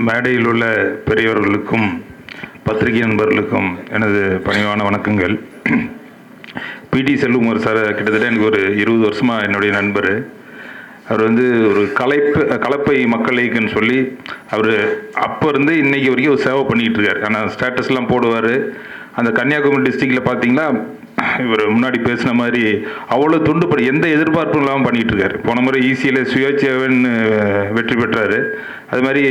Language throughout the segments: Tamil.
மேடையில் உள்ள பெரியவர்களுக்கும் பத்திரிகை நண்பர்களுக்கும் எனது பணிவான வணக்கங்கள். பிடி செல்வகுமார் சார் கிட்டத்தட்ட எனக்கு ஒரு 20 வருஷமாக என்னுடைய நண்பர். அவர் ஒரு கலப்பை மக்கள் இயக்கம்னு சொல்லி அவர் அப்போ இருந்து இன்னைக்கு வரைக்கும் ஒரு சேவை பண்ணிகிட்டு இருக்கார். ஆனால் ஸ்டேட்டஸ்லாம் போடுவார். அந்த கன்னியாகுமரி டிஸ்ட்ரிக்டில் பார்த்தீங்கன்னா இவர் முன்னாடி பேசின மாதிரி அவ்வளோ துண்டுப்படி எந்த எதிர்பார்ப்பும் இல்லாமல் பண்ணிகிட்டு இருக்காரு. போன முறை ஈஸியில் சுயேட்சைன்னு வெற்றி பெற்றார். அது மாதிரி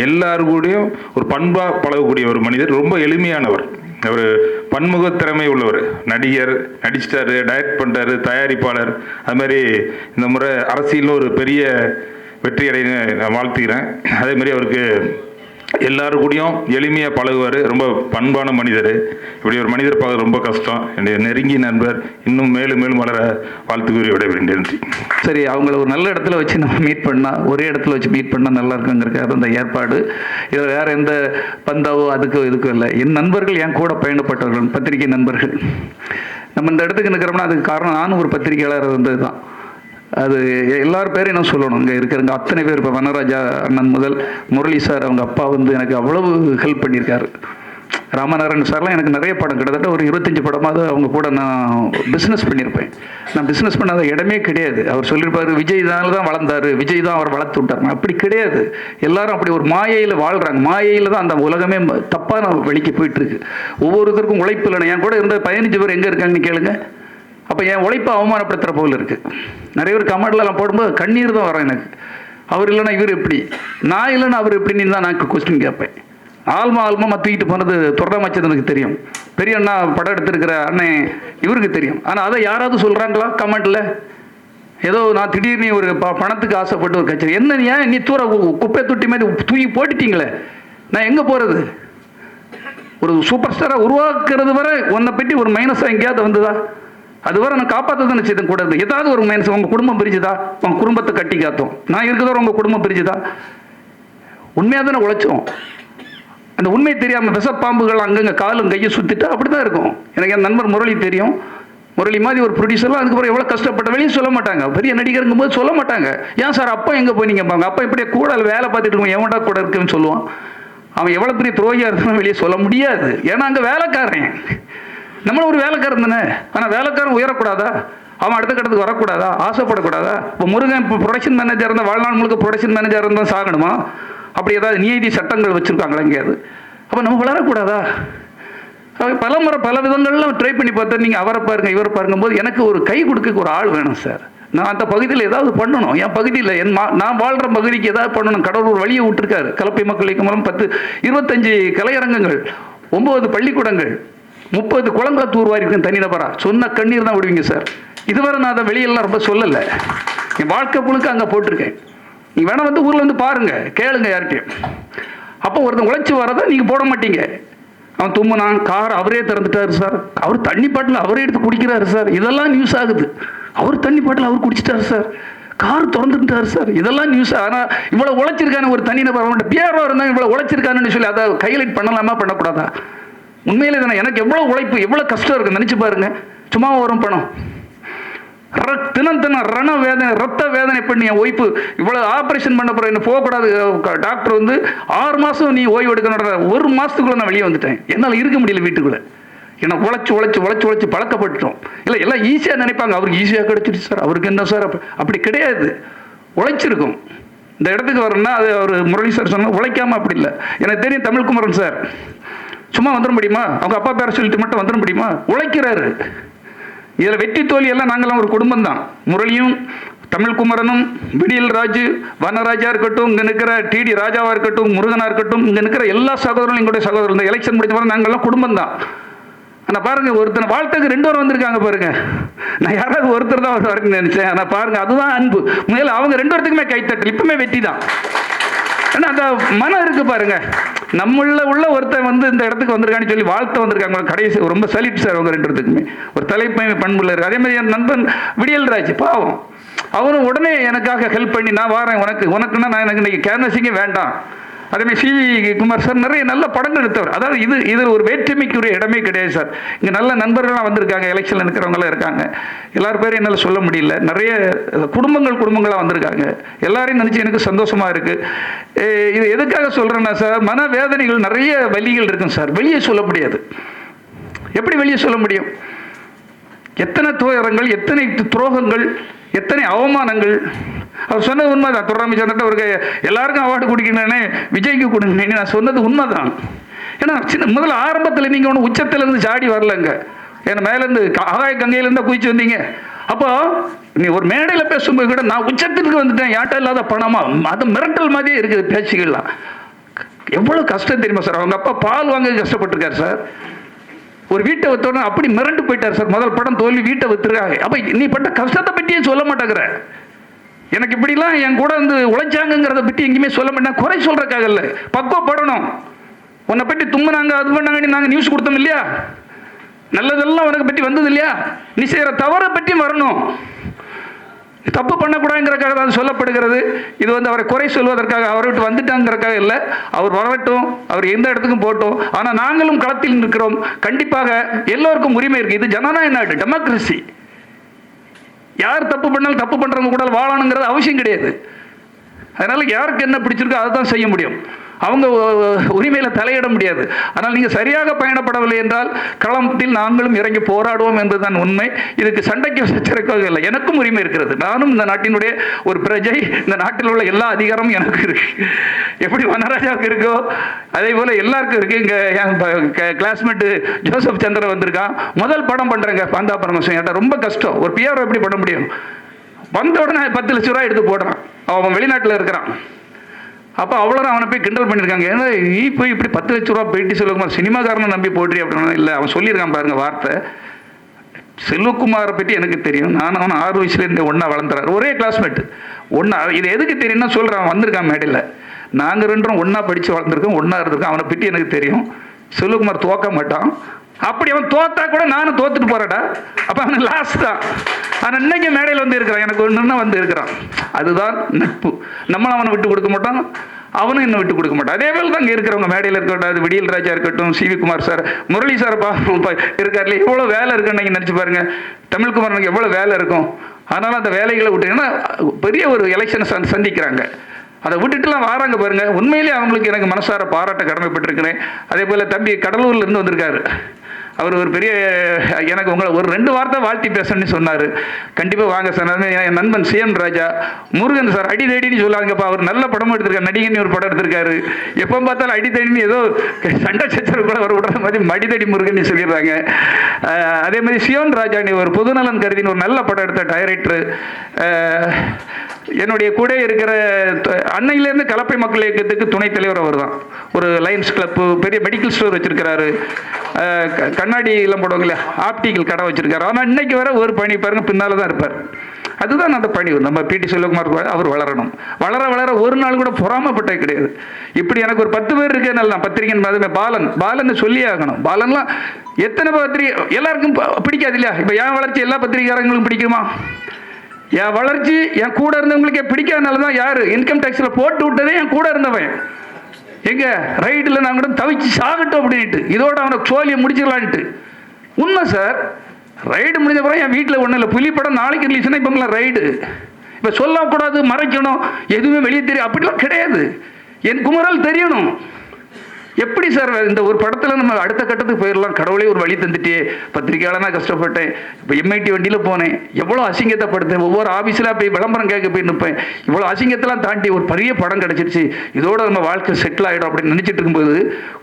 எல்லாரும் கூடயும் ஒரு பண்பாக பழகக்கூடிய ஒரு மனிதர், ரொம்ப எளிமையானவர். அவர் பன்முகத்திறமை உள்ளவர். நடிகர், நடிச்சிட்டாரு, டைரக்ட் பண்ணுறாரு, தயாரிப்பாளர். அது மாதிரி இந்த முறை அரசியலில் ஒரு பெரிய வெற்றி அடைய நான் வாழ்த்துக்கிறேன். அதே மாதிரி அவருக்கு எல்லாரும் கூடயும் எளிமையாக பழகுவார். ரொம்ப பண்பான மனிதர். இப்படி ஒரு மனிதர் பார்க்க ரொம்ப கஷ்டம். என்னுடைய நெருங்கிய நண்பர். இன்னும் மேலும் மேலும் வளர வாழ்த்து கூறி விடைபெறுகிறேன். நன்றி. சரி, அவங்கள ஒரு நல்ல இடத்துல வச்சு நம்ம மீட் பண்ணால், ஒரே இடத்துல வச்சு மீட் பண்ணால் நல்லா இருக்குங்கிறதுக்காக அந்த ஏற்பாடு. இதில் வேறு எந்த பந்தாவோ அதுக்கோ இதுக்கும் இல்லை. என் நண்பர்கள், என் கூட பயணப்பட்டவர்கள், பத்திரிகை நண்பர்கள். நம்ம இந்த இடத்துக்கு நிற்கிறோம்னா அதுக்கு காரணம் நானும் ஒரு பத்திரிகையாளர் இருந்தது தான். அது எல்லார் பேரையும் நான் சொல்லணும். இங்கே இருக்கிறவங்க அத்தனை பேர், இப்போ வனராஜா அண்ணன் முதல் முரளி சார், அவங்க அப்பா எனக்கு அவ்வளவு ஹெல்ப் பண்ணியிருக்காரு. ராமநாராயணன் சார்லாம் எனக்கு நிறைய படம், கிட்டத்தட்ட ஒரு 25 படமாவது அவங்க கூட நான் பிஸ்னஸ் பண்ணியிருப்பேன். நான் பிஸ்னஸ் பண்ணாத இடமே கிடையாது. அவர் சொல்லியிருப்பார், விஜய் தான் வளர்ந்தார், விஜய் தான் அவர் வளர்த்து விட்டார். அப்படி கிடையாது. எல்லாரும் அப்படி ஒரு மாயையில் வாழ்கிறாங்க. மாயையில் தான் அந்த உலகமே தப்பான வழிக்கு போயிட்டுருக்கு. ஒவ்வொருத்தருக்கும் உழைப்பு இல்லைன்னா, என் கூட இருந்த 15 பேர் எங்கே இருக்காங்கன்னு கேளுங்க. அப்போ என் உழைப்பை அவமானப்படுத்துகிற போல் இருக்குது. நிறைய பேர் கமெண்ட்லாம் போடும்போது கண்ணீர் தான் வரும் எனக்கு. அவர் இல்லைன்னா இவர் எப்படி, நான் இல்லைன்னா அவர் எப்படின்னு தான் நான் கொஸ்டின் கேட்பேன். ஆல்மா தூக்கிட்டு போனது தொடரமைச்சதுக்கு தெரியும். பெரிய அண்ணா படம் எடுத்திருக்கிற அண்ணன் இவருக்கு தெரியும். ஆனால் அதை யாராவது சொல்கிறாங்களா கமெண்ட்டில்? ஏதோ நான் திடீர்னு ஒரு பணத்துக்கு ஆசைப்பட்டு ஒரு கட்சி, என்ன ஏன் நீ குப்பை தொட்டி மாதிரி தூக்கி போட்டுட்டீங்களே, நான் எங்கே போகிறது? ஒரு சூப்பர் ஸ்டாரை உருவாக்குறது வரை உன்னை பற்றி ஒரு மைனஸாக எங்கேயாவது வந்ததா? அது வரை நான் காப்பாற்ற தானே செய்தேன் கூட இருந்து. ஏதாவது ஒரு மைனஸ், உங்கள் குடும்பம் பிரிஞ்சுதா? உங்கள் குடும்பத்தை கட்டி காத்தோம். நான் இருக்கிறதோ உங்கள் குடும்பம் பிரிஞ்சுதா? உண்மையாக தானே உழைச்சோம். அந்த உண்மை தெரியாமல் விஷப்பாம்புகள் அங்கங்கே காலும் கையை சுற்றிட்டு அப்படி தான் இருக்கும். எனக்கு என் நண்பர் முரளி தெரியும். முரளி மாதிரி ஒரு ப்ரொடியூசர்லாம் அதுக்கப்புறம் எவ்வளோ கஷ்டப்பட்ட வெளியே சொல்ல மாட்டாங்க. பெரிய நடிகருங்கும் போது சொல்ல மாட்டாங்க. ஏன் சார் அப்பா எங்கே போய் நீங்கள் பாங்க, அப்பா இப்படியே கூட வேலை பார்த்துட்டு இருக்கோம், எவன்டா கூட இருக்குன்னு சொல்லுவான். அவன் எவ்வளோ பெரிய துரோகியாக இருந்தாலும் வெளியே சொல்ல முடியாது. ஏன்னா அங்கே வேலைக்காரன், நம்மளும் ஒரு வேலைக்காரன் தானே. ஆனால் வேலைக்காரன் உயரக்கூடாதா? அவன் அடுத்த கட்டத்துக்கு வரக்கூடாதா? ஆசைப்படக்கூடாதா? இப்போ முருகன் இப்போ ப்ரொடக்ஷன் மேனேஜர் இருந்தால், வாழ்நாள் முழுக்க ப்ரொடக்ஷன் மேனேஜர் இருந்தால் சாகணுமா? அப்படி ஏதாவது நீதி சட்டங்கள் வச்சுருக்காங்களா எங்கேயாவது? அப்போ நம்ம வளரக்கூடாதா? பல முறை பல விதங்கள்லாம் ட்ரை பண்ணி பார்த்தா, நீங்கள் அவரை பாருங்கள் இவரை பாருங்கும்போது எனக்கு ஒரு கை கொடுக்க ஒரு ஆள் வேணும் சார். நான் அந்த பகுதியில் ஏதாவது பண்ணணும். என் பகுதியில் நான் வாழ்கிற பகுதிக்கு ஏதாவது பண்ணணும். கடவுள் ஒரு வழியை விட்டுருக்காரு. கலப்பை மக்கள் இயக்கம் மூலம் 25 கலையரங்கங்கள், 9 பள்ளிக்கூடங்கள், 30 குளங்களை தூர்வாரிருக்கேன் தனிநபரா. சொன்ன கண்ணீர் தான் விடுவீங்க சார். இதுவரை நான் அதை வெளியெல்லாம் ரொம்ப சொல்லலை. என் வாழ்க்கை முழுக்க அங்கே போட்டிருக்கேன். நீங்கள் வேணால் ஊரில் பாருங்கள், கேளுங்க யார்கிட்டையும். அப்போ ஒருத்தன் உழைச்சி வரதை நீங்கள் போட மாட்டீங்க. அவன் தும்முனான், கார் அவரே திறந்துட்டாரு சார், அவர் தண்ணி பாட்டில் அவரே எடுத்து குடிக்கிறாரு சார், இதெல்லாம் நியூஸ் ஆகுது. அவர் தண்ணி பாட்டில் அவர் குடிச்சிட்டாரு சார், கார் திறந்துட்டாரு சார், இதெல்லாம் நியூஸ். ஆனால் இவ்வளோ உழைச்சிருக்கான ஒரு தனிநபர், அவன்கிட்ட பேரோ இருந்தால் இவ்வளோ உழைச்சிருக்கானுன்னு சொல்லி அதை கைலைட் பண்ணலாமா பண்ணக்கூடாதா? உண்மையிலே தானே. எனக்கு எவ்வளோ உழைப்பு, எவ்வளோ கஷ்டம் இருக்குது நினச்சி பாருங்க. சும்மா வரும் பணம், தினம் வேதனை, ரத்த வேதனை பண்ணி என் ஒய்ஃபு இவ்வளோ ஆப்ரேஷன் பண்ண போகிற, என்ன போகக்கூடாது. டாக்டர் 6 மாதம் நீ ஓய்வு எடுக்கணும். 1 மாதத்துக்குள்ளே நான் வெளியே வந்துட்டேன். என்னால் இருக்க முடியல வீட்டுக்குள்ளே. ஏன்னா உழைச்சி பழக்கப்பட்டுட்டோம். இல்லை எல்லாம் ஈஸியாக நினைப்பாங்க, அவருக்கு ஈஸியாக கிடைச்சிருச்சு சார், அவருக்கு என்ன சார். அப்படி கிடையாது. உழைச்சிருக்கும். இந்த இடத்துக்கு வரணும்னா அது அவர் முரளி சார் சொன்னால் உழைக்காமல் அப்படி இல்லை. எனக்கு தெரியும் தமிழ்குமரன் சார் சும்மா வந்துட முடியுமா? அவங்க அப்பா பேரை சொல்லிட்டு மட்டும் வந்துட முடியுமா? உழைக்கிறாரு. இதில் வெற்றி தோல்வி எல்லாம் நாங்களாம் ஒரு குடும்பம் தான். முரளியும், தமிழ்குமரனும், விடியல் ராஜு, வனராஜா இருக்கட்டும், இங்கே நிற்கிற டிடி ராஜாவாக இருக்கட்டும், முருகனாக இருக்கட்டும், இங்கே நிற்கிற எல்லா சகோதரர்களும் எங்களுடைய சகோதரர்கள். இந்த எலெக்ஷன் முடிஞ்ச பிறகு நாங்கள்லாம் குடும்பம் தான். ஆனால் பாருங்கள், ஒருத்தனை வாழ்த்துக்கு 2 பேர் வந்திருக்காங்க பாருங்கள். நான் யாராவது ஒருத்தர் தான் வருவாருன்னு நினச்சேன். ஆனால் பாருங்கள், அதுதான் அன்பு. முதல்ல அவங்க 2 பேர்த்துக்குமே கைத்தட்டல். இப்பவுமே வெற்றி தான். ஏன்னா அந்த மனம் இருக்கு பாருங்க. நம்மள உள்ள ஒருத்தர் இந்த இடத்துக்கு வந்திருக்கான்னு சொல்லி வாழ்த்து வந்திருக்காங்க. கடைசி ரொம்ப சலிட் சார் அவங்க 2 பேருக்குமே. ஒரு தலைமை பண்புள்ள இருக்கு. அதே மாதிரி என் நண்பன் விடியல் ராஜ் பாவம், அவரும் உடனே எனக்காக ஹெல்ப் பண்ணி, நான் வாரேன், உனக்குன்னா நான் எனக்கு இன்னைக்கு கேன்வசிங்கே வேண்டாம், அதேமாதிரி சிவி குமார் சார் நிறைய நல்ல படங்கள் எடுத்தவர். அதாவது இதில் ஒரு வேற்றுமைக்குரிய இடமே கிடையாது சார். இங்கே நல்ல நண்பர்கள்லாம் வந்திருக்காங்க, எலெக்ஷனில் இருக்கிறவங்களாம் இருக்காங்க. எல்லார் பேரும் என்னால் சொல்ல முடியல. நிறைய குடும்பங்களாக வந்திருக்காங்க. எல்லாரையும் நினச்சி எனக்கு சந்தோஷமாக இருக்குது. இது எதுக்காக சொல்கிறேன்னா சார், மனவேதனைகள் நிறைய வலிகள் இருக்கும் சார், வெளியே சொல்ல முடியாது. எப்படி வெளியே சொல்ல முடியும்? எத்தனை துயரங்கள், எத்தனை துரோகங்கள், எத்தனை அவமானங்கள். அவர் சொன்னது உண்மைதான். துரைராமச்சந்திரன் அவருக்கு எல்லாருக்கும் அவார்டு கொடுக்கணுன்னே விஜய்க்கு கொடுங்கன்னு நான் சொன்னது உண்மைதான். ஏன்னா முதல்ல ஆரம்பத்தில் நீங்கள் ஒன்று உச்சத்திலேருந்து சாடி வரலங்க. ஏன்னா மேலேருந்து ஆகாய கங்கையிலேருந்து குதிச்சு வந்தீங்க. அப்போ நீ ஒரு மேடையில் பேசும்போது கூட நான் உச்சத்திற்கு வந்துட்டேன், யார்ட்ட இல்லாத பணமா, அது மிரட்டல் மாதிரியே இருக்குது பேச்சுகள்லாம். எவ்வளோ கஷ்டம் தெரியுமா சார்? அவங்க அப்பா பால் வாங்க கஷ்டப்பட்டிருக்காரு சார். ஒரு வீட்டை வித்தோட அப்படி மிரண்டு போயிட்டார் சார். முதல் படம் தோல்வி, வீட்டை வித்துருக்காங்க. அப்போ நீ பட்ட கஷ்டத்தை பற்றியே சொல்ல மாட்டேங்கிற. எனக்கு இப்படிலாம் என் கூட வந்து உழைச்சாங்கிறத பற்றி எங்கேயுமே சொல்ல மாட்டேன். குறை சொல்றதுக்காக இல்லை, பக்குவப்படணும். உன்னை பற்றி தும்முனாங்க, அது பண்ணாங்க, நாங்கள் நியூஸ் கொடுத்தோம் இல்லையா? நல்லதெல்லாம் உனக்கு பற்றி வந்தது இல்லையா? நீ செய்கிற தவறை பற்றி வரணும். தப்பு பண்ணக்கூடாதுங்கிறக்காக தான் சொல்லப்படுகிறது. இது வந்து அவரை குறை சொல்வதற்காக, அவரை விட்டு வந்துட்டாங்கிறக்காக இல்லை. அவர் வரட்டும், அவர் எந்த இடத்துக்கும் போட்டோம். ஆனால் நாங்களும் களத்தில் நிற்கிறோம். கண்டிப்பாக எல்லோருக்கும் உரிமை இருக்குது. இது ஜனநாயக நாடு, டெமோக்ரஸி. யார் தப்பு பண்ணாலும் தப்பு பண்ணுறவங்க கூட வாழணுங்கிறது அவசியம் கிடையாது. அதனால் யாருக்கு என்ன பிடிச்சிருக்கோ அதை தான் செய்ய முடியும். அவங்க உரிமையில் தலையிட முடியாது. ஆனால் நீங்கள் சரியாக பயணப்படவில்லை என்றால் களத்தில் நாங்களும் இறங்கி போராடுவோம் என்பதுதான் உண்மை. இதுக்கு சண்டைக்கு சச்சரவாக இல்லை. எனக்கும் உரிமை இருக்கிறது. நானும் இந்த நாட்டினுடைய ஒரு பிரஜை. இந்த நாட்டில் உள்ள எல்லா அதிகாரமும் எனக்கு இருக்கு. எப்படி வனராஜாவுக்கு இருக்கோ அதே போல் எல்லாருக்கும் இருக்குது. இங்கே என் கிளாஸ்மேட்டு ஜோசப் சந்திரன் வந்திருக்கான். முதல் படம் பண்ணுறேங்க பாந்தா பரமசிவம். ஏன்டா ரொம்ப கஷ்டம். ஒரு பிஆர் எப்படி பண்ண முடியும்? வந்த உடனே 10 லட்ச ரூபா எடுத்து போடுறான். அவன் வெளிநாட்டில் இருக்கிறான். அப்போ அவ்வளோ அவனை போய் கிண்டல் பண்ணியிருக்காங்க. ஏன்னா நீ போய் இப்படி 10 லட்ச ரூபா போயிட்டு செல்வகுமார் சினிமாக்காரனை நம்பி போடுறீ அப்படின்னா இல்லை. அவன் சொல்லியிருக்கான் பாருங்க வார்த்தை. செல்வகுமாரை பற்றி எனக்கு தெரியும். நான் அவன் 6 வயசுலேருந்து ஒன்றா வளர்ந்துறாரு. ஒரே கிளாஸ்மேட்டு ஒன்றா. இது எதுக்கு தெரியும்னா சொல்கிறான். அவன் வந்திருக்கான் மேடையில். நாங்கள் ரெண்டும் ஒன்றா படித்து வளர்ந்துருக்கோம், ஒன்றா இருந்திருக்கோம். அவனை பற்றி எனக்கு தெரியும். செல்வகுமார் தோக்க மாட்டான். அப்படி அவன் தோத்தா கூட நானும் தோத்துட்டு போறடா. அப்போ அவன் லாஸ் தான். ஆனால் இன்னைக்கு மேடையில் வந்து இருக்கிறான். எனக்கு ஒன்றுன்னா வந்து இருக்கிறான். அதுதான் நட்பு. நம்மளும் அவனை விட்டு கொடுக்க மாட்டான், அவனும் இன்னும் விட்டு கொடுக்க மாட்டான். அதே போல் தான் இங்கே இருக்கிறவங்க மேடையில் இருக்கட்டும், அது விடியல் ராஜா இருக்கட்டும், CV Kumar sir, Murali sir இருக்கார்ல, எவ்வளோ வேலை இருக்குன்னு நீங்கள் நினச்சி பாருங்க. தமிழ்குமாரனுக்கு எவ்வளோ வேலை இருக்கும். அதனால் அந்த வேலைகளை விட்டீங்கன்னா பெரிய ஒரு எலெக்ஷனை சந்திக்கிறாங்க. அதை விட்டுட்டுலாம் வராங்க பாருங்க. உண்மையிலே அவங்களுக்கு எனக்கு மனசார பாராட்ட கடமைப்பட்டிருக்கிறேன். அதே போல் தம்பி கடலூர்லேருந்து வந்திருக்காரு. அவர் ஒரு பெரிய எனக்கு உங்களை ஒரு 2 வார்த்தை வாழ்த்தி பேசணும்னு சொன்னார். கண்டிப்பாக வாங்க சார். என் நண்பன் சிஎன் ராஜா, முருகன் சார், அடி தேடின்னு சொல்லாங்கப்பா. அவர் நல்ல படமும் எடுத்திருக்காரு, நடிகன் ஒரு படம் எடுத்திருக்காரு. எப்போ பார்த்தாலும் அடி தேடின்னு ஏதோ சண்டை சச்சரவு கூட அவர் விடுற மாதிரி மடிதடி முருகன் சொல்லிடுறாங்க. அதே மாதிரி சியோன் ராஜா ஒரு பொதுநலன் கருதின்னு ஒரு நல்ல படம் எடுத்த டைரக்டர். என்னுடைய கூட இருக்கிற அன்னையிலேருந்து கலப்பை மக்கள் இயக்கத்துக்கு துணைத் தலைவர் அவர் தான். ஒரு லயன்ஸ் கிளப்பு, பெரிய மெடிக்கல் ஸ்டோர் வச்சிருக்கிறாரு. கண்ணாடி எல்லாம் போடுவாங்களே, ஆப்டிக்கல் கடை வச்சிருக்காரு. ஆனால் இன்னைக்கு வர ஒரு பணி பாருங்க பின்னால் தான் இருப்பார். அதுதான் அந்த பணி. நம்ம பிடி செல்வகுமார் அவர் வளரணும். வளர வளர ஒரு நாள் கூட பொறாமப்பட்டே கிடையாது. இப்படி எனக்கு ஒரு 10 பேர் இருக்கேன். நான் பத்திரிகை பாலன் சொல்லியே ஆகணும். பாலன்லாம் எத்தனை பத்திரிகை எல்லாருக்கும் பிடிக்காது இல்லையா? இப்போ என் வளர்ச்சி எல்லா பத்திரிகையாளர்களும் பிடிக்குமா? என் வளர்ச்சி என் கூட இருந்தவங்களுக்கே பிடிக்காதனால தான் யார் இன்கம் டேக்ஸில் போட்டு விட்டதே என் கூட இருந்தவன். எங்க ரைட்டில் நான் கூட தவிச்சு சாகட்டும் அப்படின்ட்டு, இதோட அவனை சோழியை முடிச்சிடலான்ட்டு. உண்மை சார். ரைடு முடிஞ்ச பிறகு என் வீட்டில் ஒன்றும் இல்லை. புலி படம் நாளைக்கு ரிலீஸ்னா இப்போங்களா ரைடு. இப்போ சொல்லக்கூடாது, மறைக்கணும், எதுவுமே வெளியே தெரியும் அப்படிலாம் கிடையாது. என் குமரல் தெரியணும். எப்படி சார் இந்த ஒரு படத்தில் நம்ம அடுத்த கட்டத்துக்கு போயிடலாம்? கடவுளே ஒரு வழி தந்துட்டே. பத்திரிகையாளனா கஷ்டப்பட்டேன். இப்போ எம்ஐடி வண்டியில் போனேன். எவ்வளோ அசிங்கத்தை படுத்தேன். ஒவ்வொரு ஆஃபீஸில் போய் விளம்பரம் கேட்க போய் நிற்பேன். இவ்வளோ அசிங்கத்தெல்லாம் தாண்டி ஒரு பெரிய படம் கிடச்சிருச்சு. இதோட நம்ம வாழ்க்கை செட்டில் ஆகிடும் அப்படின்னு நினச்சிட்டு இருக்கும்போது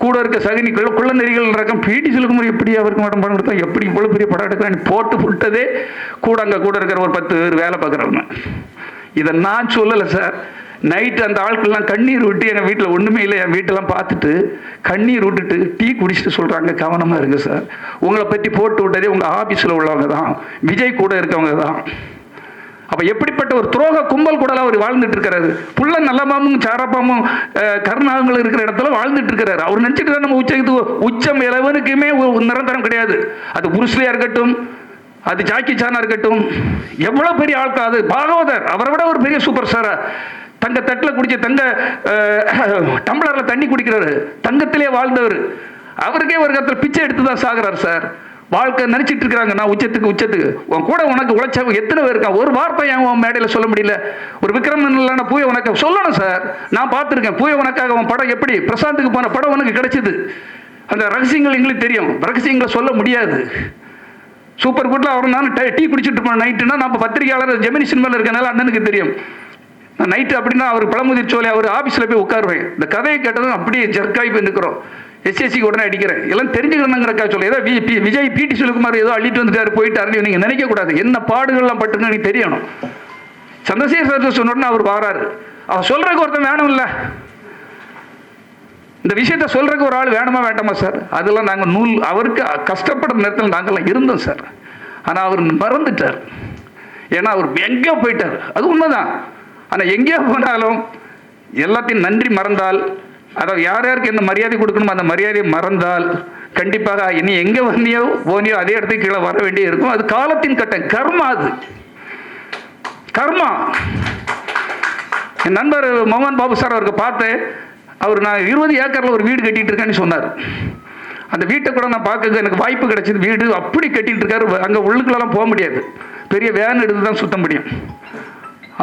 கூட இருக்க சகனிக்குள்ள குள்ளநெறிகள் ரகம் பிடி செல்வகுமார் எப்படி அவருக்கு மட்டும் படம் கொடுத்தா எப்படி இவ்வளோ பெரிய படம் எடுக்கிறான்னு போட்டு விட்டதே கூட அங்கே கூட இருக்கிற ஒரு 10 பேர் வேலை பார்க்குறவங்க. இதை நான் சொல்லலை சார். நைட்டு அந்த ஆட்கள்லாம் கண்ணீர் விட்டு என் வீட்டில் ஒன்றுமே இல்லை, என் வீட்டெல்லாம் பார்த்துட்டு கண்ணீர் விட்டுட்டு டீ குடிச்சிட்டு சொல்கிறாங்க, கவனமாக இருங்க சார், உங்களை பற்றி போட்டு விட்டதே உங்கள் ஆஃபீஸில் உள்ளவங்க தான், விஜய் கூட இருக்கவங்க தான். அப்போ எப்படிப்பட்ட ஒரு துரோக கும்பல் கூடலாம் அவர் வாழ்ந்துட்டு இருக்கிறாரு. புள்ள நல்லமாமும் சாரப்பாமும் கருணாகங்கள் இருக்கிற இடத்துல வாழ்ந்துட்டு இருக்கிறாரு. அவர் நினச்சிட்டு தான் நம்ம உச்சம் எவனுக்குமே நிரந்தரம் கிடையாது. அது புருஸ்லியா இருக்கட்டும், அது ஜாக்கி சானா இருக்கட்டும், எவ்வளோ பெரிய ஆட்கள். அது பாகவதர் அவரை விட ஒரு பெரிய சூப்பர் ஸ்டாரா தங்க தட்டில் குடிச்ச தங்க டம்ளரில் தண்ணி குடிக்கிறாரு, தங்கத்திலே வாழ்ந்தவர். அவருக்கே ஒரு காலத்தில் பிச்சை எடுத்து தான் சாகுறாரு சார். வாழ்க்கை நினச்சிட்டு இருக்கிறாங்க நான் உச்சத்துக்கு உன் கூட உனக்கு உழைச்சவங்க எத்தனை பேர் இருக்கா? ஒரு வார்த்தை ஏன் உன் மேடையில் சொல்ல முடியல? ஒரு விக்ரமன் இல்லைன்னா பூய உனக்கு சொல்லணும் சார். நான் பார்த்துருக்கேன் பூய உனக்காக உன் படம் எப்படி பிரசாந்துக்கு போன படம் உனக்கு கிடைச்சிது. அந்த ரகசியங்கள் எங்களுக்கு தெரியும், ரகசியங்களை சொல்ல முடியாது. சூப்பர் குட்ல அவர் நான் டீ குடிச்சிட்டு இருப்பேன் நைட்டுனா, நம்ம பத்திரிகையாளர் ஜெமினி சினிமாவில் இருக்கனால அண்ணனுக்கு தெரியும். நான் நைட்டு அப்படின்னா அவர் பழமுதிர் சோலை அவர் ஆஃபீஸில் போய் உட்காருவேன். இந்த கதையை கேட்டதும் அப்படியே ஜர்க்காகி போய் நிற்கிறோம். எஸ்எஸ்சிக்கு உடனே அடிக்கிறேன். எல்லாம் தெரிஞ்சுக்கணுங்கிறக்கா சொல்ல. ஏதோ விஜய் பிடி செல்வகுமார் ஏதோ அள்ளிட்டு வந்துட்டாரு போயிட்டாரு நீங்கள் நினைக்கக்கூடாது. என்ன பாடுகள்லாம் பட்டுன்னு எனக்கு தெரியணும். சந்திரசேகர் சார் சொன்னோடனே அவர் வாராரு. அவர் சொல்கிறதுக்கு ஒருத்தன் வேணும் இல்லை, இந்த விஷயத்த சொல்கிறதுக்கு ஒரு ஆள் வேணுமா வேண்டாமா சார்? அதெல்லாம் நாங்கள் அவருக்கு கஷ்டப்படுற நேரத்தில் நாங்கள்லாம் இருந்தோம் சார். ஆனால் அவர் மறந்துட்டார். ஏன்னா அவர் எங்கேயோ போயிட்டார், அது உண்மைதான். ஆனால் எங்கேயோ போனாலும் எல்லாத்தையும் நன்றி மறந்தால், அதாவது யார் யாருக்கு என்ன மரியாதை கொடுக்கணுமோ அந்த மரியாதையை மறந்தால் கண்டிப்பாக இனி எங்கே வந்தியோ போனியோ அதே இடத்துக்கு கீழே வர வேண்டிய இருக்கும். அது காலத்தின் கட்டம், கர்மா. அது கர்மா. என் நண்பர் மோகன் பாபு சார் அவருக்கு பார்த்தேன். அவர் நான் 20 ஏக்கரில் ஒரு வீடு கட்டிகிட்டு இருக்கேன்னு சொன்னார். அந்த வீட்டை கூட நான் பார்க்க எனக்கு வாய்ப்பு கிடைச்சிது. வீடு அப்படி கட்டிகிட்டு இருக்காரு. அங்கே உள்ளுக்குள்ளெல்லாம் போக முடியாது, பெரிய வேன் எடுத்து தான் சுத்த முடியும்.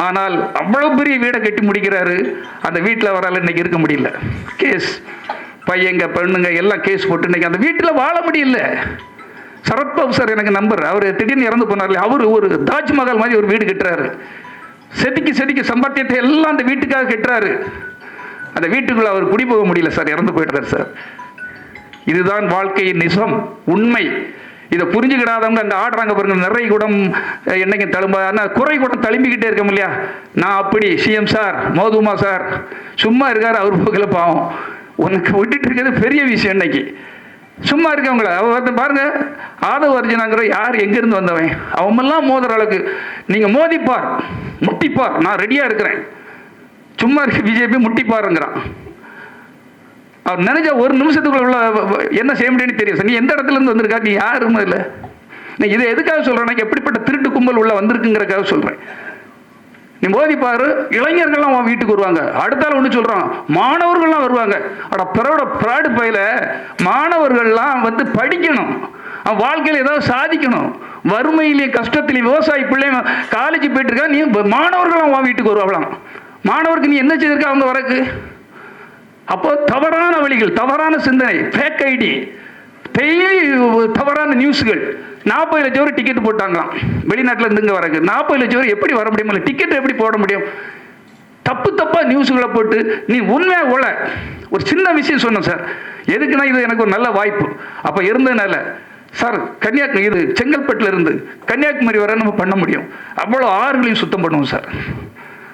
ஆனால் அவ்வளோ பெரிய வீடை கட்டி முடிக்கிறாரு. அந்த வீட்டில் அவரால் இன்னைக்கு இருக்க முடியல. கேஸ், பையங்க பெண்ணுங்க எல்லாம் கேஸ் போட்டு இன்னைக்கு அந்த வீட்டில் வாழ முடியல. சரத்பாபு சார் எனக்கு நம்பர், அவர் திடீர்னு இறந்து போனார். அவர் ஒரு தாஜ்மஹால் மாதிரி ஒரு வீடு கட்டுறாரு. செதுக்கி சம்பாத்தியத்தை எல்லாம் அந்த வீட்டுக்காக கட்டுறாரு. அந்த வீட்டுக்குள்ள அவர் குடி போக முடியல சார், இறந்து போயிட்டார் சார். இதுதான் வாழ்க்கையின் நிஜம், உண்மை. இதை புரிஞ்சுக்கிடாதவங்க அங்கே ஆடுறாங்க பாருங்க. நிறைய கூடம் என்னைக்கு தழும்ப, ஆனால் குறை கூடம் தழும்பிக்கிட்டே இருக்க இல்லையா? நான் அப்படி சிஎம் சார் மோதுமா சார் சும்மா இருக்காரு, அவர் போகல பாவம். உனக்கு விட்டுட்டு இருக்கிறது பெரிய விஷயம். இன்னைக்கு சும்மா இருக்கவங்கள அவர் பாருங்க. ஆதவ அர்ஜுனாங்கிற யார் எங்கேருந்து வந்தவன்? அவமெல்லாம் மோதுற அளவுக்கு நீங்கள் மோதிப்பார், முட்டிப்பார், நான் ரெடியாக இருக்கிறேன். சும்மா இருக்க பிஜேபி முட்டிப்பாருங்கிறான். அவர் நினைச்சா ஒரு நிமிஷத்துக்குள்ள உள்ள என்ன செய்ய முடியும்னு தெரியும் சார். நீ எந்த இடத்துல இருந்து வந்திருக்கா? நீ யாருமே இல்லை. நான் இதை எதுக்காக சொல்கிறேன்? எப்படிப்பட்ட திருட்டு கும்பல் உள்ள வந்திருக்குங்கிறக்காக சொல்கிறேன். நீ மோதிப்பாரு, இளைஞர்கள்லாம் அவன் வீட்டுக்கு வருவாங்க. அடுத்தால ஒன்று சொல்கிறான், மாணவர்கள்லாம் வருவாங்க. அட பிறோட ப்ராடு பையில மாணவர்கள்லாம் வந்து படிக்கணும், அவன் வாழ்க்கையில் ஏதாவது சாதிக்கணும். வறுமையிலேயே கஷ்டத்திலேயே விவசாயி பிள்ளைங்க காலேஜ் போயிட்டு இருக்கா, நீ மாணவர்களும் அவன் வீட்டுக்கு வருவாங்களாம். மாணவருக்கு நீ என்ன செய்திருக்க அவங்க வரக்கு? அப்போ தவறான வழிகள், தவறான சிந்தனை, ஃபேக் ஐடி, தவறான நியூஸ்கள். 40 லட்சம் பேர் டிக்கெட் போட்டாங்களாம் வெளிநாட்டில் இருந்து இங்கே வரக்கு. 40 லட்சம் பேர் எப்படி வர முடியும்? டிக்கெட் எப்படி போட முடியும்? தப்பாக நியூஸுகளை போட்டு நீ உண்மையாக உள்ள ஒரு சின்ன விஷயம் சொன்னேன் சார். எதுக்குன்னா இது எனக்கு ஒரு நல்ல வாய்ப்பு. அப்போ இருந்ததுனால சார் கன்னியாகுமரி, இது செங்கல்பட்டில் இருந்து கன்னியாகுமரி வர நம்ம பண்ண முடியும். அவ்வளோ ஆறுகளையும் சுத்தம் பண்ணுவோம் சார்.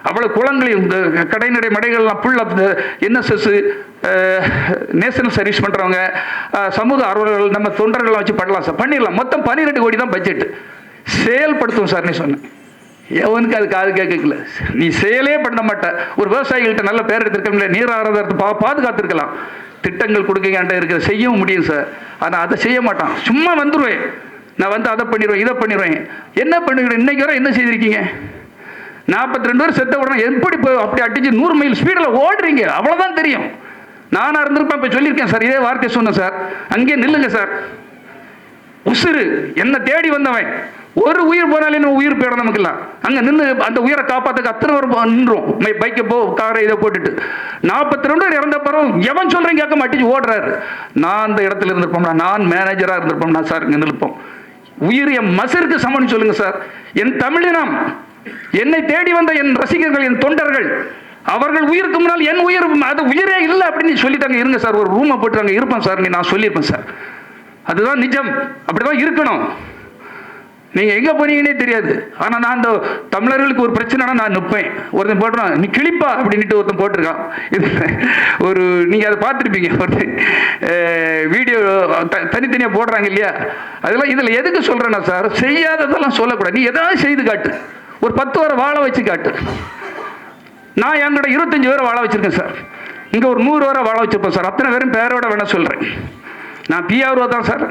அவ்வளோ குளங்களையும், இந்த கடைநடை மடைகள்லாம் ஃபுல்லாக என்எஸ்எஸ், நேஷனல் சர்வீஸ் பண்ணுறவங்க, சமூக ஆர்வலர்கள், நம்ம தொண்டர்கள்லாம் வச்சு பண்ணலாம் சார். பண்ணிடலாம். மொத்தம் 12 கோடி தான் பட்ஜெட். செயல்படுத்துவோம் சார். நீ சொன்ன எவனுக்கு அது காது கேட்கல. நீ செயலே பண்ண மாட்ட. ஒரு விவசாயிகள்கிட்ட நல்ல பேர் எடுத்திருக்கோம்ல, நீர் ஆதாரத்தை பாதுகாத்துருக்கலாம். திட்டங்கள் கொடுக்க இருக்கிற செய்யவும் முடியும் சார். ஆனால் அதை செய்ய மாட்டான். சும்மா வந்துடுவேன், நான் வந்து அதை பண்ணிடுவேன், இதை பண்ணிடுவேன். என்ன பண்ணுகிறேன்? இன்னைக்கு வரை என்ன செய்திருக்கீங்க? 42 பேர் செத்த உடனே எப்படி போய் அப்படி அடிச்சு 100 மைல் ஸ்பீடில் ஓடுறீங்க? அவ்வளோதான் தெரியும். நானாக இருந்திருப்பேன். இப்போ சொல்லியிருக்கேன் சார், இதே வார்த்தை சொன்னேன் சார். அங்கேயே நில்லுங்க சார். உசுறு என்ன தேடி வந்தவன், ஒரு உயிர் போனாலே நம்ம உயிர் போயிடும் நமக்குலாம். அங்கே நின்று அந்த உயிரை காப்பாற்றுக்கு அத்தனை பேர் நின்றோம். பைக்கை காரை இதை போட்டுட்டு 42 பேர் இறந்த பிறகு எவன் சொல்கிறேன் கேட்க மாட்டேச்சு ஓடுறாரு. நான் அந்த இடத்துல இருந்திருப்போம்னா, நான் மேனேஜராக இருந்திருப்போம்னா சார் இங்கே நிற்போம். உயிர் என் மசருக்கு சமன்னு சொல்லுங்கள் சார். என் தமிழினம், என்னை தேடி வந்த என் ரசிகர்கள், என் தொண்டர்கள், அவர்கள் உயிருக்கு முன்னால் என் உயிர் அது உயிரே இல்லை அப்படின்னு சொல்லிட்டாங்க. இருங்க சார், ஒரு ரூமை போட்டுறாங்க, இருப்பேன் சார். நான் சொல்லியிருப்பேன் சார். அதுதான் நிஜம், அப்படிதான் இருக்கணும். நீங்க எங்க போனீங்கன்னே தெரியாது. ஆனா நான் அந்த தமிழர்களுக்கு ஒரு பிரச்சனைனா நான் நிற்பேன். ஒருத்தன் போட்டுறான், நீ கிளிப்பா அப்படின்ட்டு ஒருத்தன் போட்டிருக்கான். இது ஒரு நீங்க அதை பார்த்துருப்பீங்க, ஒருத்தன் வீடியோ தனித்தனியாக போடுறாங்க இல்லையா? அதெல்லாம் இதில் எதுக்கு சொல்றேன்னா சார், செய்யாததெல்லாம் சொல்லக்கூடாது. நீ எதாவது செய்து காட்டு. ஒரு 10 பேரை வாழ வச்சு காட்டு. நான் என்கிட்ட 25 பேரை வாழ வச்சிருக்கேன் சார். இங்கே ஒரு 100 பேரை வாழ வச்சிருப்பேன் சார். அத்தனை பேரும் பேரோட வேணா சொல்கிறேன். நான் பிஆர்ஓ தான் சார்.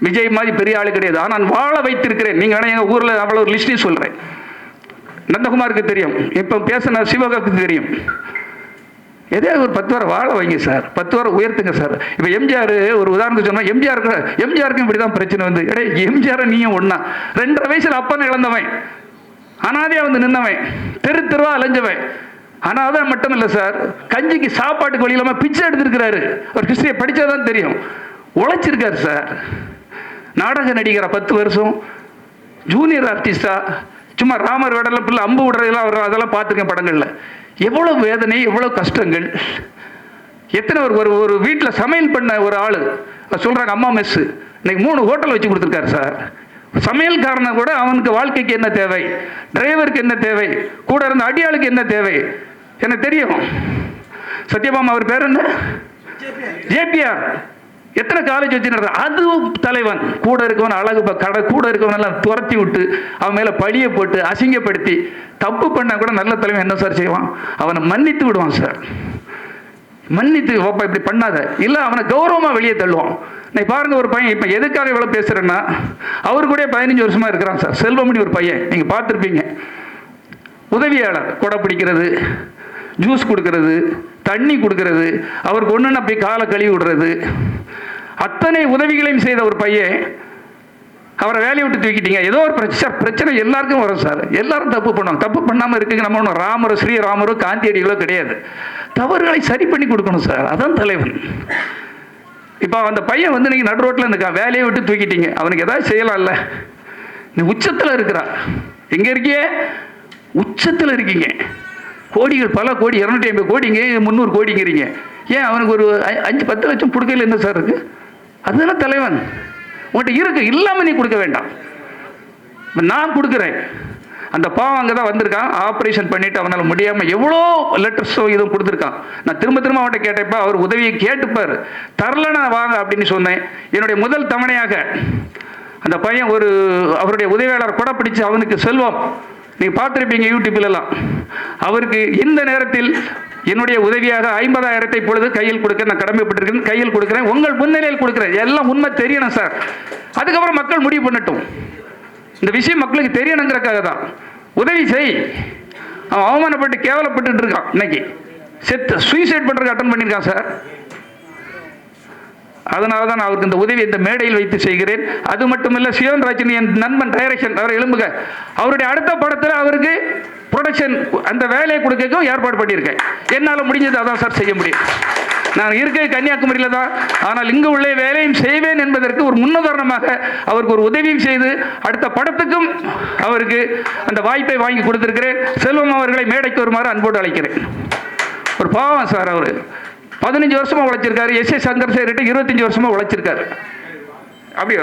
விஜய் மாதிரி பெரிய ஆள் கிடையாது. ஆனால் நான் வாழ வைத்திருக்கிறேன். நீங்கள் வேணா எங்கள் ஊரில் அவ்வளோ ஒரு லிஸ்ட்டையும் சொல்கிறேன். நந்தகுமாருக்கு தெரியும், இப்போ பேசின சிவகாக்கு தெரியும். ஏதோ ஒரு 10 வாரம் வாழ வைங்க சார், 10 வாரம் உயர்த்துங்க சார். இப்போ எம்ஜிஆர் ஒரு உதாரணத்துக்கு சொன்னால், எம்ஜிஆருக்கும் இப்படி தான் பிரச்சனை வந்து, எம்ஜிஆரை நீயும் ஒன்றா 2.5 வயசில் அப்பனை இழந்தவன், அனாதையாக வந்து நின்னவன், தெருவா அலைஞ்சவன். அனாதை மட்டும் இல்லை சார், கஞ்சிக்கு சாப்பாட்டுக்கு வழி இல்லாமல் பிச்சை எடுத்திருக்கிறாரு. ஒரு ஹிஸ்டரியை படித்தாதான் தெரியும். உழைச்சிருக்காரு சார். நாடக நடிகரை 10 வருஷம், ஜூனியர் ஆர்டிஸ்டா சும்மா ராமர் வேடல பிள்ளை அம்பு விடுறதெல்லாம் அவர் அதெல்லாம் பார்த்துருக்கேன் படங்களில். எவ்வளோ வேதனை, எவ்வளோ கஷ்டங்கள். எத்தனை ஒரு வீட்டில் சமையல் பண்ண ஒரு ஆள் சொல்கிறாங்க, அம்மா மெஸ்ஸு இன்னைக்கு 3 ஹோட்டல் வச்சு கொடுத்துருக்காரு சார். சமையல்காரனை கூட அவனுக்கு வாழ்க்கைக்கு என்ன தேவை, டிரைவருக்கு என்ன தேவை, கூட இருந்த அடியாளுக்கு என்ன தேவை எனக்கு தெரியும். சத்யபாமா அவர் பேர் என்ன, ஜேபிஆர். எத்தனை காலேஜ் வச்சு அது தலைவன். கூட இருக்கவன் அழகு கடை கூட இருக்கவன் எல்லாம் துரத்தி விட்டு அவன் மேலே பழியை போட்டு அசிங்கப்படுத்தி, தப்பு பண்ண கூட நல்ல தலைவன் என்ன சார் செய்வான், அவனை மன்னித்து விடுவான் சார். மன்னித்து ஓப்பா இப்படி பண்ணாத, இல்லை அவனை கௌரவமாக வெளியே தள்ளுவான். இன்னைக்கு பாருங்க, ஒரு பையன் இப்போ எதுக்காக இவ்வளோ பேசுகிறேன்னா, அவரு கூட 15 வருஷமாக இருக்கிறான் சார். செல்வமணி ஒரு பையன், நீங்கள் பார்த்துருப்பீங்க. உதவியாளர், கொடை பிடிக்கிறது, ஜூஸ் கொடுக்கறது, தண்ணி கொடுக்கறது, அவருக்கு ஒன்றுன்னு அப்படி காலை கழுவி விடுறது, அத்தனை உதவிகளையும் செய்த ஒரு பையன் அவரை வேலையை விட்டு தூக்கிட்டீங்க. ஏதோ ஒரு பிரச்சனை எல்லாருக்கும் வரும் சார். எல்லாரும் தப்பு பண்ணுவாங்க. தப்பு பண்ணாமல் இருக்குங்க நம்ம ஒன்றும் ராமரோ ஸ்ரீராமரோ காந்தியடிகளோ கிடையாது. தவறுகளை சரி பண்ணி கொடுக்கணும் சார், அதான் தலைவன். இப்போ அந்த பையன் வந்து நீங்கள் நடு ரோட்டில் இருக்கான், வேலையை விட்டு தூக்கிட்டீங்க, அவனுக்கு ஏதாவது செய்யலாம்ல. நீ உச்சத்தில் இருக்கிறா, எங்கே இருக்கியே, உச்சத்தில் இருக்கீங்க. கோடிகள், பல கோடி, 250 கோடிங்க, 300 கோடிங்கிறீங்க. ஏன் அவனுக்கு ஒரு 5-10 லட்சம் கொடுக்கல என்ன சார் இருக்கு? அதுதானே தலைவன். உங்கள்கிட்ட இருக்கு, இல்லாமல் நீ கொடுக்க வேண்டாம். நான் கொடுக்குறேன். அந்த பாவம் அங்கே தான் வந்திருக்கான், ஆப்ரேஷன் பண்ணிட்டு அவனால் முடியாமல் எவ்வளோ லெட்டர்ஸோ இதுவும் கொடுத்துருக்கான். நான் திரும்ப அவன்கிட்ட கேட்டப்ப அவர் உதவியை கேட்டுப்பார். தரலன்னா வாங்க அப்படின்னு சொன்னேன். என்னுடைய முதல் தவணையாக அந்த பையன் அவருடைய உதவியாளர் கூட பிடிச்சு, அவனுக்கு செல்வம் நீங்கள் பார்த்துருப்பீங்க யூடியூப்லாம். அவருக்கு இந்த நேரத்தில் என்னுடைய உதவியாக 50,000 இப்பொழுது கையில் கொடுக்க நான் கடமைப்பட்டிருக்கேன். கையில் கொடுக்குறேன், உங்கள் முன்னிலையில் கொடுக்குறேன். எல்லாம் உண்மை தெரியணும் சார். அதுக்கப்புறம் மக்கள் முடிவு பண்ணட்டும். இந்த விஷயம் மக்களுக்கு தெரியணுங்கிறக்காக தான். உதவி செய். அவன் அவமானப்பட்டு கேவலப்பட்டு இருக்கான். இன்னைக்கு சூசைட் பண்ணுறதுக்கு அட்டன் பண்ணியிருக்கான் சார். அதனால தான் நான் அவருக்கு இந்த உதவி இந்த மேடையில் வைத்து செய்கிறேன். அது மட்டுமில்லை, சிவன் ராஜன் என் நண்பன் டைரக்ஷன், அவர் எழும்புக, அவருடைய அடுத்த படத்தில் அவருக்கு ப்ரொடக்ஷன் அந்த வேலையை கொடுக்கவும் ஏற்பாடு பண்ணியிருக்கேன். என்னால் முடிஞ்சது அதான் சார் செய்ய முடியும். நான் இருக்க கன்னியாகுமரியில் தான், ஆனால் இங்கு உள்ள வேலையும் செய்வேன் என்பதற்கு ஒரு முன்னுதாரணமாக அவருக்கு ஒரு உதவியும் செய்து அடுத்த படத்துக்கும் அவருக்கு அந்த வாய்ப்பை வாங்கி கொடுத்திருக்கிறேன். செல்வம் அவர்களை மேடைக்கு வருமாறு அன்போடு அழைக்கிறேன். ஒரு பாவம் சார், அவர் 15 வருஷமா உழைச்சிருக்காரு. எஸ்.ஏ. சங்கர் சேரிட்டு 25 வருஷமா உழைச்சிருக்காரு. அப்படி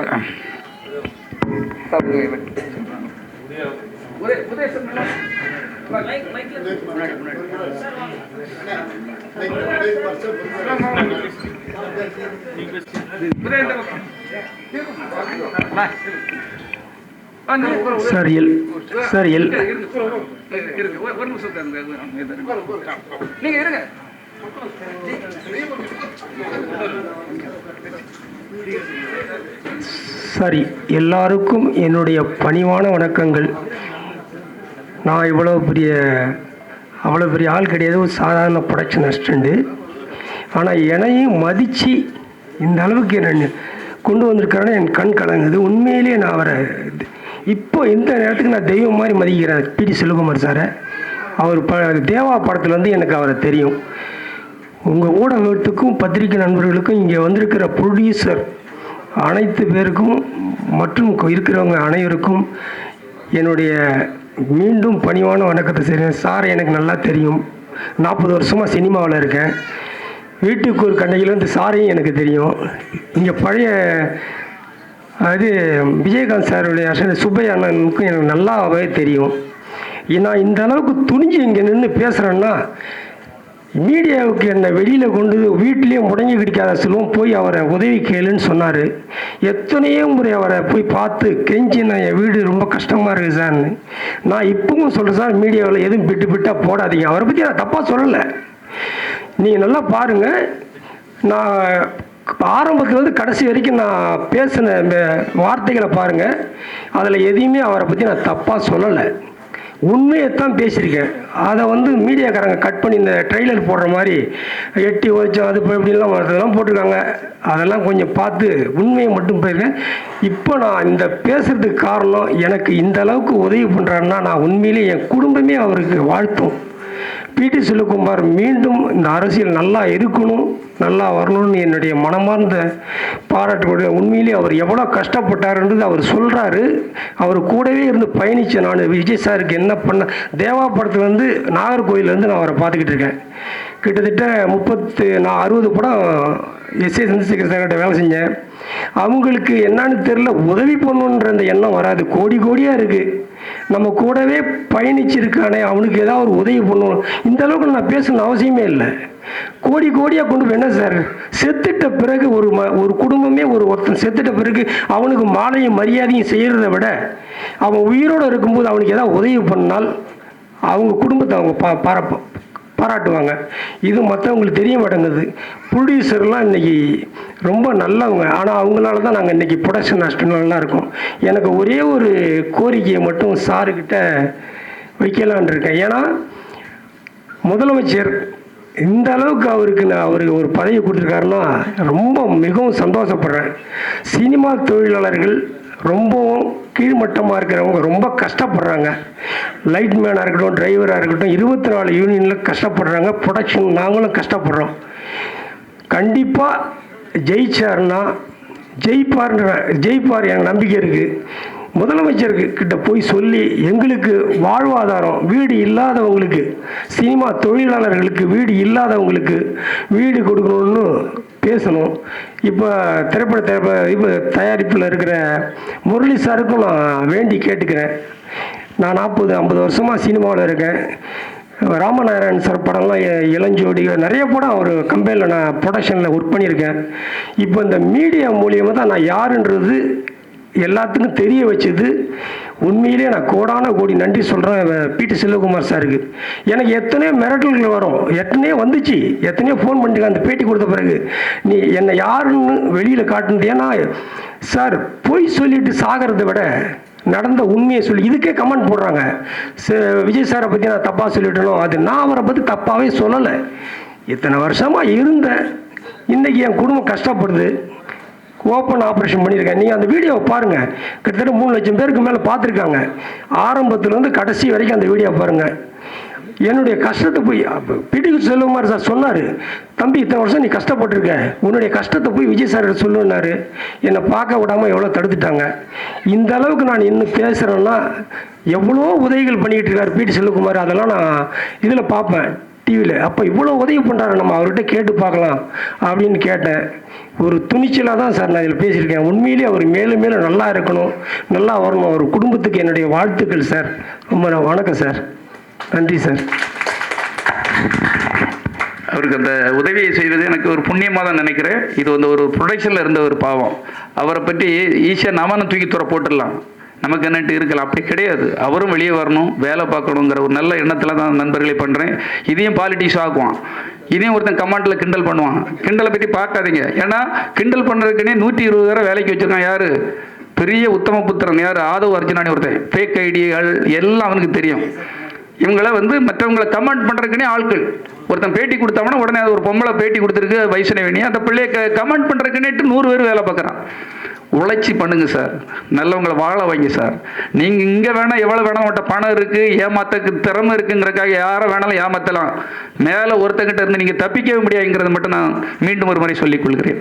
நீங்க இருங்க. சரி, எல்லாருக்கும் என்னுடைய பணிவான வணக்கங்கள். நான் அவ்வளோ பெரிய ஆள் கிடையாது, ஒரு சாதாரண ப்ரொடக்ஷன் அசிஸ்டண்ட்டு. ஆனால் என்னையும் மதித்து இந்த அளவுக்கு என்ன கொண்டு வந்திருக்காருன்னு என் கண் கலங்குது. உண்மையிலேயே நான் அவரை இப்போ இந்த நேரத்துக்கு நான் தெய்வம் மாதிரி மதிக்கிறேன். பிடி செல்வகுமார் சாரை. அவர் தேவா படத்துலேருந்து எனக்கு அவரை தெரியும். உங்கள் ஊடகத்துக்கும் பத்திரிகை நண்பர்களுக்கும் இங்கே வந்திருக்கிற ப்ரொடியூசர் அனைத்து பேருக்கும் மற்றும் இருக்கிறவங்க அனைவருக்கும் என்னுடைய மீண்டும் பணிவான வணக்கத்தை செய்கிறேன். சார் எனக்கு நல்லா தெரியும். 40 வருஷமாக சினிமாவில் இருக்கேன். வீட்டுக்கு ஒரு கண்டையிலேருந்து சாரையும் எனக்கு தெரியும். இங்கே பழைய விஜயகாந்த் சாருடைய சுப்பையா அண்ணனுக்கும் எனக்கு நல்லாவே தெரியும். நான் இந்த அளவுக்கு துணிஞ்சு இங்கே நின்று பேசுகிறேன்னா, மீடியாவுக்கு என்னை வெளியில் கொண்டு வீட்டிலேயே முடங்கி கிடைக்காத செல்வம் போய் அவரை உதவி கேளுன்னு சொன்னார். எத்தனையோ முறை அவரை போய் பார்த்து கெஞ்சி, நான் என் வீடு ரொம்ப கஷ்டமாக இருக்குது சார்ன்னு. நான் இப்பவும் சொல்கிறேன் சார், மீடியாவில் எதுவும் பிட்டாக போடாதீங்க. அவரை பற்றி நான் தப்பாக சொல்லலை. நீங்கள் நல்லா பாருங்கள். நான் ஆரம்பத்துலேருந்து கடைசி வரைக்கும் நான் பேசின வார்த்தைகளை பாருங்கள். அதில் எதையுமே அவரை பற்றி நான் தப்பாக சொல்லலை. உண்மையைத்தான் பேசியிருக்கேன். அதை வந்து மீடியாக்காரங்க கட் பண்ணி இந்த ட்ரெய்லர் போடுற மாதிரி எட்டி உதச்சோம் அது இப்படிலாம் அதெல்லாம் போட்டிருக்காங்க. அதெல்லாம் கொஞ்சம் பார்த்து உண்மையை மட்டும் போயிருக்கேன். இப்போ நான் இந்த பேசுகிறதுக்கு காரணம், எனக்கு இந்த அளவுக்கு உதவி பண்ணுறாருன்னா நான் உண்மையிலே என் குடும்பமே அவருக்கு வாழ்த்தும். பிடி செல்வகுமார் மீண்டும் இந்த அரசியல் நல்லா இருக்கணும், நல்லா வரணும்னு என்னுடைய மனமார்ந்த பாராட்டு. உண்மையிலேயே அவர் எவ்வளோ கஷ்டப்பட்டாருன்றது அவர் சொல்கிறாரு. அவர் கூடவே இருந்து பயணித்த நான் விஜய் சாருக்கு என்ன பண்ண, தேவா படத்துலேருந்து நாகர்கோயிலேருந்து நான் அவரை பார்த்துக்கிட்டு இருக்கேன். கிட்டத்தட்ட 60 படம் எஸ்ஏ சந்திரசேகர் சார்கிட்ட வேலை செஞ்சேன். அவங்களுக்கு என்னன்னு தெரில, உதவி பண்ணணுன்ற அந்த எண்ணம் வராது. கோடி கோடியாக இருக்குது, நம்ம கூடவே பயணிச்சிருக்கானே, அவனுக்கு ஏதாவது ஒரு உதவி பண்ணணும். இந்த அளவுக்கு நான் பேசணும்னு அவசியமே இல்லை. கோடி கோடியாக கொண்டு போய் என்ன சார், செத்துட்ட பிறகு ஒரு குடும்பமே ஒருத்தன் செத்துட்ட பிறகு அவனுக்கு மாலையும் மரியாதையும் செய்கிறத விட அவன் உயிரோடு இருக்கும்போது அவனுக்கு ஏதாவது உதவி பண்ணால் அவங்க குடும்பத்தை அவங்க பாராட்டுவாங்க. இது மற்றவங்களுக்கு தெரிய மாட்டேங்குது. ப்ரொடியூசர்லாம் இன்றைக்கி ரொம்ப நல்லவங்க, ஆனால் அவங்களால தான் நாங்கள் இன்றைக்கி ப்ரொடக்ஷன் அசிஸ்டன்ட் நல்லா இருக்கோம். எனக்கு ஒரே ஒரு கோரிக்கையை மட்டும் சாருக்கிட்ட வைக்கலான் இருக்கேன். ஏன்னா முதலமைச்சர் இந்த அளவுக்கு அவருக்கு ஒரு பதவி கொடுத்துருக்காருன்னா ரொம்ப மிகவும் சந்தோஷப்படுறேன். சினிமா தொழிலாளர்கள் ரொம்பவும் கீழ்மட்டமாக இருக்கிறவங்க ரொம்ப கஷ்டப்படுறாங்க. லைட் மேனாக இருக்கட்டும், டிரைவராக இருக்கட்டும், 24 யூனியனில் கஷ்டப்படுறாங்க. ப்ரொடக்ஷன் நாங்களும் கஷ்டப்படுறோம். கண்டிப்பாக ஜெயிச்சார்னா ஜெயிப்பார் எனக்கு நம்பிக்கை இருக்குது. முதலமைச்சர்கிட்ட போய் சொல்லி எங்களுக்கு வாழ்வாதாரம், வீடு இல்லாதவங்களுக்கு, சினிமா தொழிலாளர்களுக்கு வீடு இல்லாதவங்களுக்கு வீடு கொடுக்கணும்னு பேசணும். இப்போ இப்போ தயாரிப்பில் இருக்கிற முரளி சாருக்கும் நான் வேண்டி கேட்டுக்கிறேன். நான் 40-50 வருஷமாக சினிமாவில் இருக்கேன். ராமநாராயணன் சார் படம்லாம் இளஞ்சோடி நிறைய படம் ஒரு கம்பெனியில் நான் ப்ரொடக்ஷனில் ஒர்க் பண்ணியிருக்கேன். இப்போ இந்த மீடியா மூலியமாக தான் நான் யாருன்றது எல்லாத்துக்கும் தெரிய வச்சது. உண்மையிலே நான் கோடான கோடி நன்றி சொல்கிறேன் பிடி செல்வகுமார் சாருக்கு. எனக்கு எத்தனையோ மிரட்டல்கள் வரும், எத்தனையோ வந்துச்சு, எத்தனையோ ஃபோன் பண்ணிட்டு அந்த பேட்டி கொடுத்த பிறகு நீ என்னை யாருன்னு வெளியில் காட்டுனது. ஏன்னா சார் பொய் சொல்லிட்டு சாகிறத விட நடந்த உண்மையை சொல்லி இதுக்கே கமெண்ட் போடுறாங்க. விஜய் சாரை பற்றி நான் தப்பாக சொல்லிட்டணும். அது நான் அவரை பற்றி தப்பாகவே சொல்லலை. இத்தனை வருஷமாக இருந்தேன். இன்றைக்கி என் குடும்பம் கஷ்டப்படுது. ஓப்பன் ஆப்ரேஷன் பண்ணியிருக்கேன். நீங்கள் அந்த வீடியோவை பாருங்கள். கிட்டத்தட்ட 3 லட்சம் பேருக்கு மேலே பார்த்துருக்காங்க. ஆரம்பத்துலேருந்து கடைசி வரைக்கும் அந்த வீடியோ பாருங்கள். என்னுடைய கஷ்டத்தை போய் பிடி செல்வகுமார் சார் சொன்னார், தம்பி இத்தனை வருஷம் நீ கஷ்டப்பட்டுருக்க, உன்னுடைய கஷ்டத்தை போய் விஜய் சார் சொல்லுன்னாரு. என்னை பார்க்க விடாமல் எவ்வளோ தடுத்துட்டாங்க. இந்த அளவுக்கு நான் இன்னும் பேசுகிறேன்னா எவ்வளோ உதவிகள் பண்ணிக்கிட்டு இருக்கார் பிடி செல்வகுமார். அதெல்லாம் நான் இதில் பார்ப்பேன் டிவியில். அப்போ இவ்வளோ உதவி பண்ணுறாரு, நம்ம அவர்கிட்ட கேட்டு பார்க்கலாம் அப்படின்னு கேட்டேன். ஒரு துணிச்சலாக தான் சார் நான் இதில் பேசியிருக்கேன். உண்மையிலேயே அவர் மேலும் மேலும் நல்லா இருக்கணும், நல்லா வரணும். அவர் குடும்பத்துக்கு என்னுடைய வாழ்த்துக்கள் சார். ரொம்ப வணக்கம் சார், நன்றி சார். அவருக்கு அந்த உதவியை செய்வது எனக்கு ஒரு புண்ணியமாக தான் நினைக்கிறேன். இது வந்து ஒரு ப்ரொடக்ஷனில் இருந்த ஒரு பாவம். அவரை பற்றி ஈஸியாக நாம தூக்கி துற போட்டுடலாம், நமக்கு என்னட்டு இருக்கலாம். அப்படி கிடையாது. அவரும் வெளியே வரணும், வேலை பார்க்கணுங்கிற ஒரு நல்ல எண்ணத்தில் தான் நண்பர்களை பண்ணுறேன். இதையும் பாலிட்டிக்ஸ் ஆக்குவான், இதையும் ஒருத்தன் கமெண்ட்டில் கிண்டல் பண்ணுவான். கிண்டலை பற்றி பார்க்காதீங்க. ஏன்னா கிண்டல் பண்ணுறதுக்குன்னே 120 பேரை வேலைக்கு வச்சுருக்கான். யார்? பெரிய உத்தம புத்திரன். யார்? ஆதவ் அர்ஜுனானி ஒருத்தன். ஃபேக் ஐடிகள் எல்லாம் அவனுக்கு தெரியும். இவங்கள வந்து மற்றவங்களை கமெண்ட் பண்ணுறதுக்குன்னே ஆட்கள். ஒருத்தன் பேட்டி கொடுத்தாங்கன்னா உடனே அது ஒரு பொம்பளை பேட்டி கொடுத்துருக்கு வைஷ்ணவினி, அந்த பிள்ளைய கமெண்ட் பண்ணுறதுக்குன்னேட்டு 100 பேர் வேலை பார்க்குறான். உழைச்சி பண்ணுங்க சார், நல்லவங்களை வாழ வைங்க சார். நீங்கள் இங்கே வேணால் எவ்வளோ வேணால் உங்கள்கிட்ட பணம் இருக்குது, ஏமாத்தக்கு திறமை இருக்குங்கிறக்காக யாரை வேணாலும் ஏமாற்றலாம். மேலே ஒருத்தங்கிட்ட இருந்து நீங்கள் தப்பிக்கவே முடியாதுங்கிறத மட்டும் நான் மீண்டும் ஒரு முறை சொல்லிக் கொள்கிறேன்.